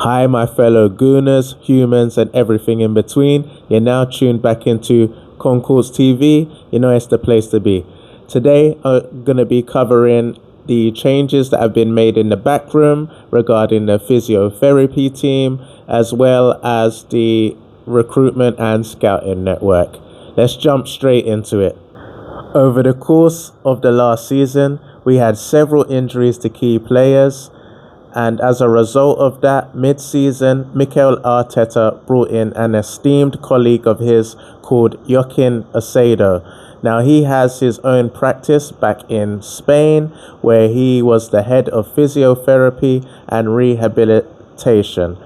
Hi, my fellow Gooners, humans, and everything in between. You're now tuned back into Concourse TV. You know it's the place to be. Today, I'm going to be covering the changes that have been made in the back room regarding the physiotherapy team, as well as the recruitment and scouting network. Let's jump straight into it. Over the course of the last season, we had several injuries to key players. And as a result of that, mid-season, Mikel Arteta brought in an esteemed colleague of his called Joaquin Acedo. Now, he has his own practice back in Spain, where he was the head of physiotherapy and rehabilitation.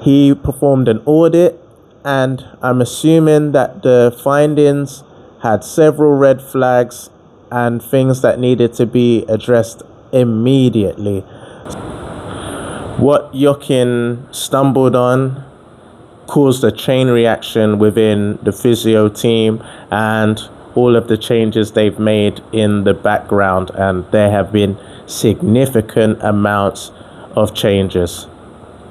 He performed an audit, and I'm assuming that the findings had several red flags and things that needed to be addressed immediately. What Joaquin stumbled on caused a chain reaction within the physio team and all of the changes they've made in the background, and there have been significant amounts of changes.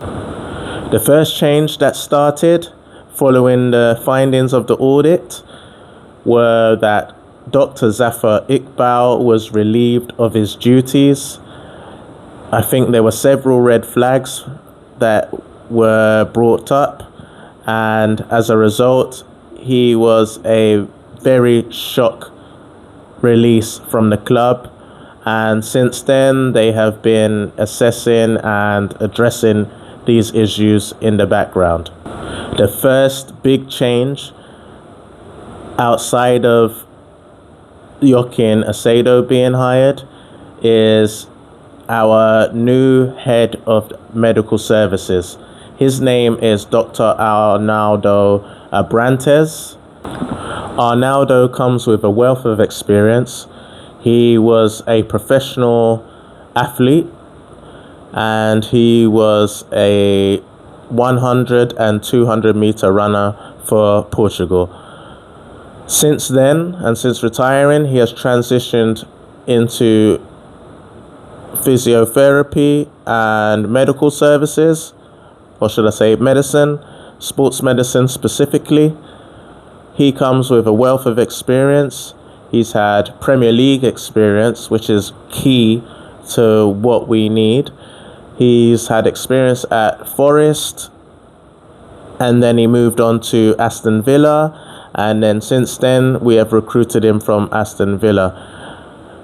The first change that started following the findings of the audit were that Dr. Zafar Iqbal was relieved of his duties. I think there were several red flags that were brought up, and as a result, he was a very shock release from the club. And since then, they have been assessing and addressing these issues in the background. The first big change outside of Joaquin Acedo being hired is our new head of medical services. His name is Dr. Arnaldo Abrantes. Arnaldo comes with a wealth of experience. He was a professional athlete, and he was a 100 and 200 meter runner for Portugal. Since then, and since retiring, he has transitioned into physiotherapy and medical services, or should I say medicine, sports medicine specifically. He comes with a wealth of experience. He's had Premier League experience, which is key to what we need. He's had experience at Forest, and then he moved on to Aston Villa. And then since then, we have recruited him from Aston Villa.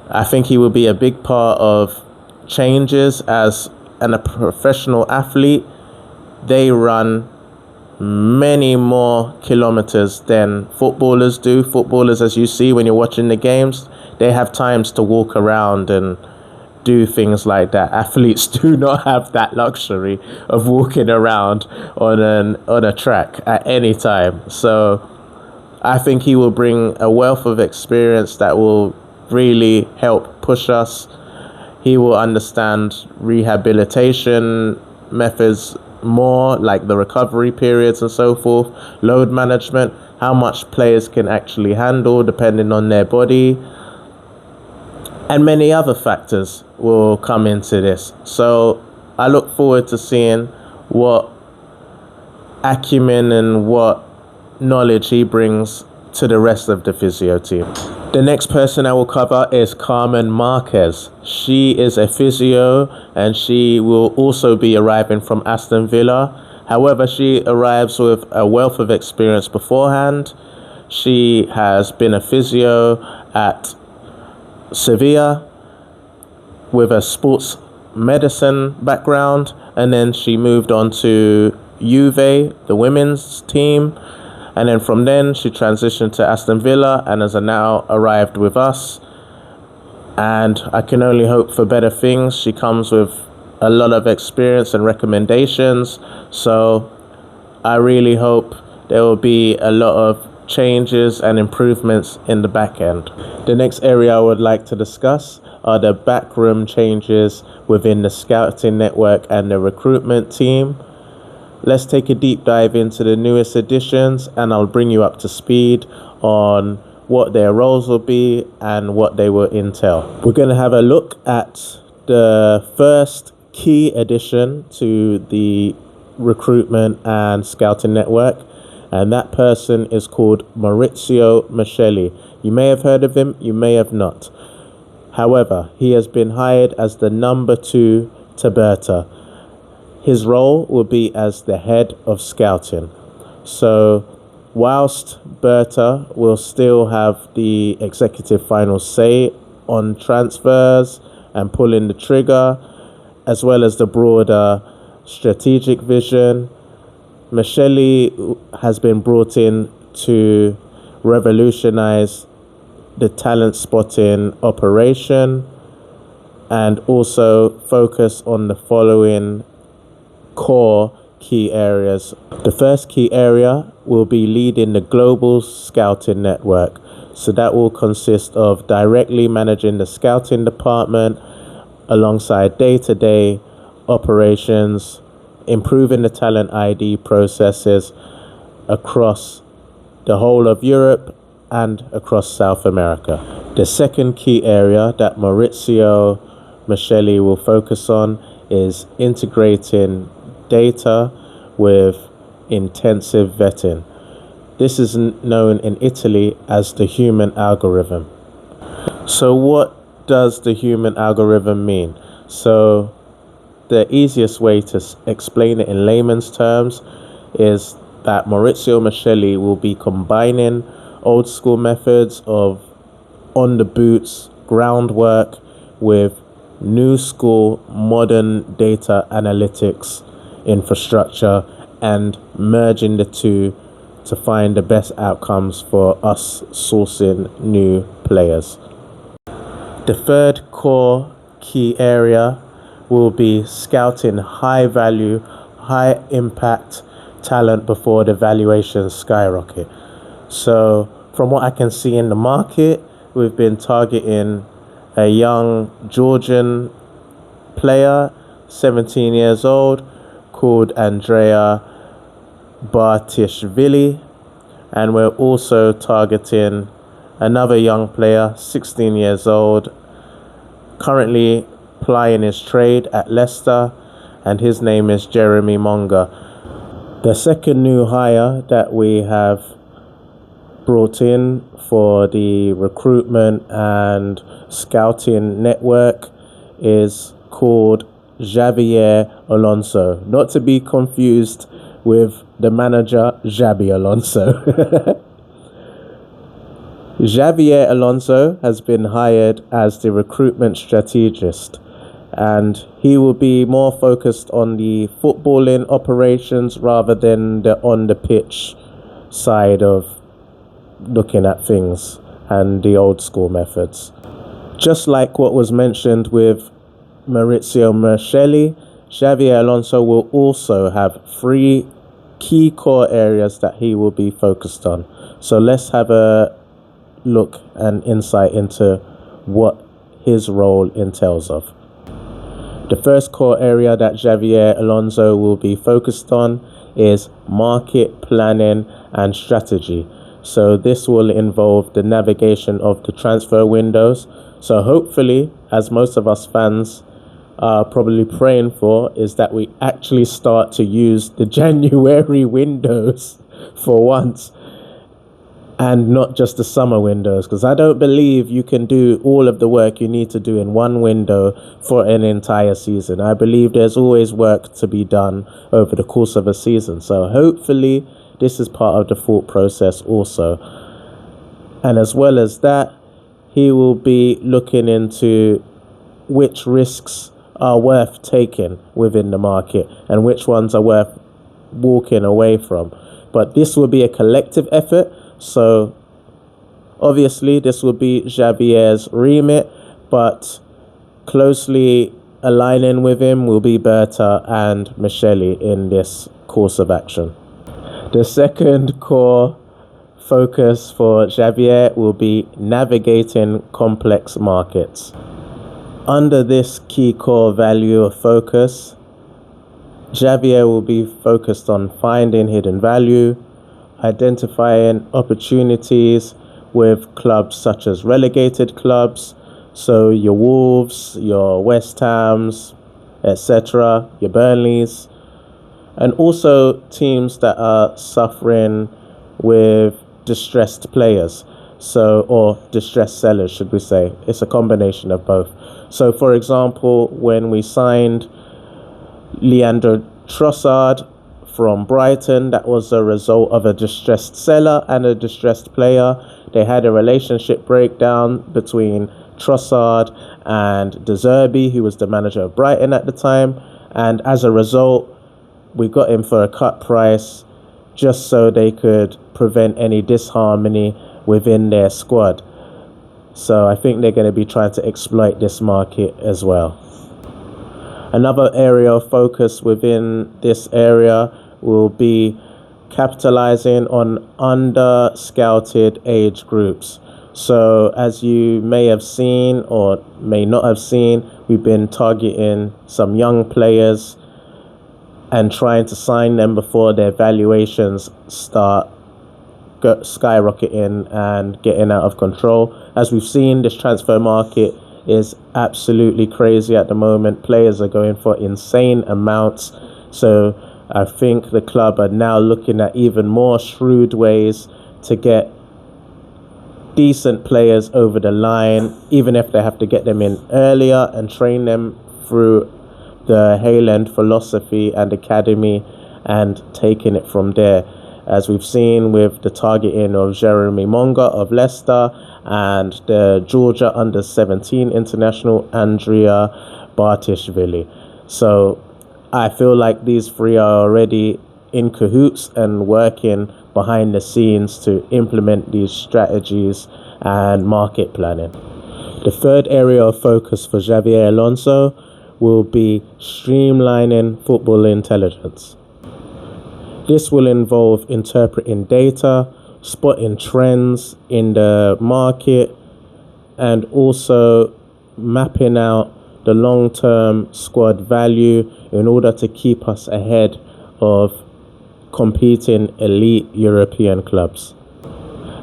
I think he will be a big part of changes as a professional athlete. They run many more kilometers than footballers do. Footballers, as you see when you're watching the games, they have times to walk around and do things like that. Athletes do not have that luxury of walking around on a track at any time. So I think he will bring a wealth of experience that will really help push us. He will understand rehabilitation methods more, like the recovery periods and so forth, load management, how much players can actually handle depending on their body, and many other factors will come into this. So I look forward to seeing what acumen and what knowledge he brings to the rest of the physio team. The next person I will cover is Carmen Marquez. She is a physio, and she will also be arriving from Aston Villa. However, she arrives with a wealth of experience beforehand. She has been a physio at Sevilla with a sports medicine background, and then she moved on to Juve, the women's team. And then from then, she transitioned to Aston Villa and has now arrived with us. And I can only hope for better things. She comes with a lot of experience and recommendations. So I really hope there will be a lot of changes and improvements in the back end. The next area I would like to discuss are the backroom changes within the scouting network and the recruitment team. Let's take a deep dive into the newest additions, and I'll bring you up to speed on what their roles will be and what they will entail. We're going to have a look at the first key addition to the recruitment and scouting network, and that person is called Maurizio Micheli. You may have heard of him, you may have not. However, he has been hired as the number 2 to Berta. His role will be as the head of scouting. So, whilst Berta will still have the executive final say on transfers and pulling the trigger, as well as the broader strategic vision, Micheli has been brought in to revolutionize the talent spotting operation and also focus on the following core key areas. The first key area will be leading the global scouting network. So that will consist of directly managing the scouting department alongside day-to-day operations, improving the talent ID processes across the whole of Europe and across South America. The second key area that Maurizio Micheli will focus on is integrating data with intensive vetting. This is known in Italy as the human algorithm. So what does the human algorithm mean? So the easiest way to explain it in layman's terms is that Maurizio Micheli will be combining old school methods of on the boots groundwork with new school modern data analytics infrastructure and merging the two to find the best outcomes for us sourcing new players. The third core key area will be scouting high value, high impact talent before the valuations skyrocket. So from what I can see in the market, we've been targeting a young Georgian player, 17 years old, called Andrea Bartishvili, and we're also targeting another young player, 16 years old, currently plying his trade at Leicester, and his name is Jeremy Monga. The second new hire that we have brought in for the recruitment and scouting network is called Javier Alonso, not to be confused with the manager Xabi Alonso. Javier Alonso has been hired as the recruitment strategist, and he will be more focused on the footballing operations rather than the on the pitch side of looking at things and the old school methods. Just like what was mentioned with Maurizio Micheli, Javier Alonso will also have 3 key core areas that he will be focused on. So let's have a look and insight into what his role entails of. The first core area that Javier Alonso will be focused on is market planning and strategy. So this will involve the navigation of the transfer windows. So hopefully, as most of us fans are probably praying for, is that we actually start to use the January windows for once and not just the summer windows, because I don't believe you can do all of the work you need to do in one window for an entire season. I believe there's always work to be done over the course of a season. So hopefully this is part of the thought process also. And as well as that, he will be looking into which risks are worth taking within the market and which ones are worth walking away from. But this will be a collective effort. So obviously this will be Javier's remit, but closely aligning with him will be Berta and Micheli in this course of action. The second core focus for Javier will be navigating complex markets. Under this key core value of focus, Javier will be focused on finding hidden value, identifying opportunities with clubs such as relegated clubs, so your Wolves, your West Hams, etc., your Burnleys, and also teams that are suffering with distressed players, or distressed sellers, should we say. It's a combination of both. So, for example, when we signed Leandro Trossard from Brighton, that was a result of a distressed seller and a distressed player. They had a relationship breakdown between Trossard and De Zerbi, who was the manager of Brighton at the time, and as a result, we got him for a cut price just so they could prevent any disharmony within their squad. So I think they're going to be trying to exploit this market as well. Another area of focus within this area will be capitalizing on under-scouted age groups. So as you may have seen or may not have seen, we've been targeting some young players and trying to sign them before their valuations start skyrocketing and getting out of control. As we've seen, this transfer market is absolutely crazy at the moment. Players are going for insane amounts. So I think the club are now looking at even more shrewd ways to get decent players over the line, even if they have to get them in earlier and train them through the Hayland philosophy and academy and taking it from there, as we've seen with the targeting of Jeremy Monga of Leicester and the Georgia under-17 international Andrea Bartishvili. So I feel like these three are already in cahoots and working behind the scenes to implement these strategies and market planning. The third area of focus for Xavier Alonso will be streamlining football intelligence. This will involve interpreting data, spotting trends in the market, and also mapping out the long-term squad value in order to keep us ahead of competing elite European clubs.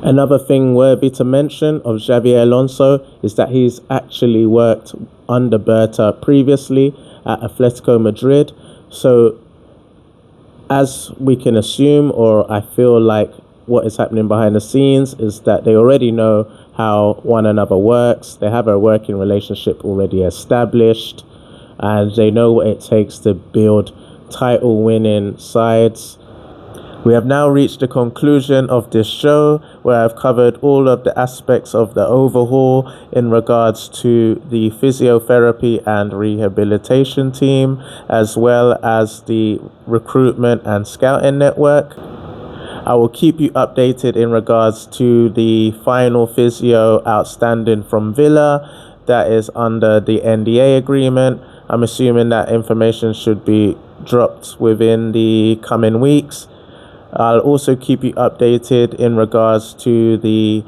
Another thing worthy to mention of Xavier Alonso is that he's actually worked under Berta previously at Atletico Madrid. So as we can assume, or I feel like what is happening behind the scenes is that they already know how one another works. They have a working relationship already established, and they know what it takes to build title-winning sides. We have now reached the conclusion of this show, where I've covered all of the aspects of the overhaul in regards to the physiotherapy and rehabilitation team, as well as the recruitment and scouting network. I will keep you updated in regards to the final physio outstanding from Villa that is under the NDA agreement. I'm assuming that information should be dropped within the coming weeks. I'll also keep you updated in regards to the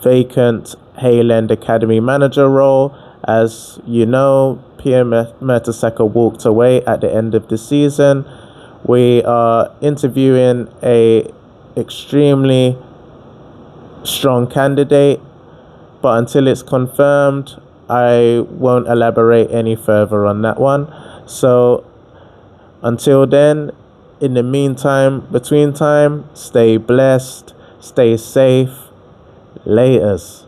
vacant Hayland Academy manager role. As you know, Pierre Mertesacker walked away at the end of the season. We are interviewing a extremely strong candidate, but until it's confirmed, I won't elaborate any further on that one. So until then, in the meantime, between time, stay blessed, stay safe. Laters.